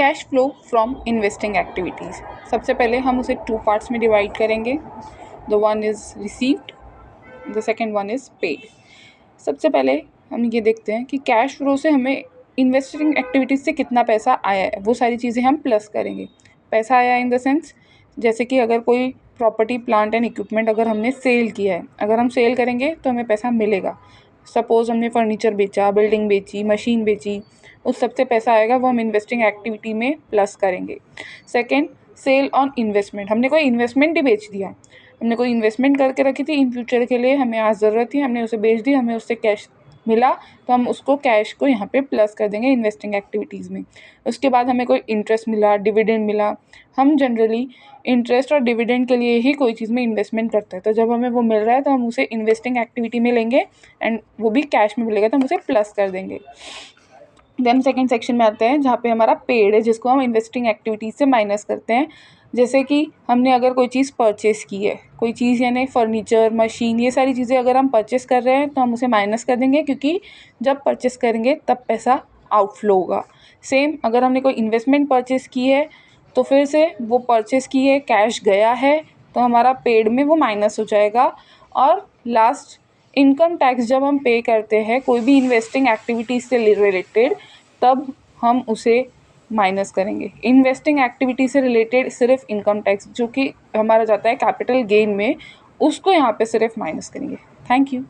Cash flow from investing activities. सबसे पहले हम उसे 2 पार्ट्स में डिवाइड करेंगे। The one is received, the second one is paid. सबसे पहले हम ये देखते हैं कि कैश फ्लो से हमें इन्वेस्टिंग एक्टिविटीज़ से कितना पैसा आया है, वो सारी चीज़ें हम प्लस करेंगे। पैसा आया इन द सेंस, जैसे कि अगर कोई प्रॉपर्टी, प्लांट एंड इक्विपमेंट अगर हमने सेल किया है, अगर हम सेल करेंगे तो हमें पैसा मिलेगा। सपोज़ हमने फर्नीचर बेचा, बिल्डिंग बेची, मशीन बेची, उस सब से पैसा आएगा, वो हम इन्वेस्टिंग एक्टिविटी में प्लस करेंगे। सेकेंड, सेल ऑन इन्वेस्टमेंट, हमने कोई इन्वेस्टमेंट ही बेच दिया, हमने कोई इन्वेस्टमेंट करके रखी थी इन फ्यूचर के लिए, हमें आज ज़रूरत थी, हमने उसे बेच दी, हमें उससे कैश मिला, तो हम उसको कैश को यहाँ पे प्लस कर देंगे इन्वेस्टिंग एक्टिविटीज़ में। उसके बाद हमें कोई इंटरेस्ट मिला, डिविडेंड मिला, हम जनरली इंटरेस्ट और डिविडेंड के लिए ही कोई चीज़ में इन्वेस्टमेंट करते हैं, तो जब हमें वो मिल रहा है तो हम उसे इन्वेस्टिंग एक्टिविटी में लेंगे एंड वो भी कैश में मिलेगा तो हम उसे प्लस कर देंगे। देन सेकेंड सेक्शन में आते हैं जहाँ पे हमारा पेड है, जिसको हम इन्वेस्टिंग एक्टिविटीज़ से माइनस करते हैं। जैसे कि हमने अगर कोई चीज़ परचेस की है, कोई चीज़ यानी फर्नीचर, मशीन, ये सारी चीज़ें अगर हम परचेस कर रहे हैं तो हम उसे माइनस कर देंगे, क्योंकि जब परचेस करेंगे तब पैसा आउटफ्लो होगा। सेम अगर हमने कोई इन्वेस्टमेंट परचेस की है तो फिर से वो परचेस की है, कैश गया है, तो हमारा पेड में वो माइनस हो जाएगा। और लास्ट, इनकम टैक्स जब हम पे करते हैं कोई भी इन्वेस्टिंग एक्टिविटीज़ से रिलेटेड, तब हम उसे माइनस करेंगे। इन्वेस्टिंग एक्टिविटी से रिलेटेड सिर्फ इनकम टैक्स जो कि हमारा जाता है कैपिटल गेन में, उसको यहाँ पे सिर्फ माइनस करेंगे। Thank you.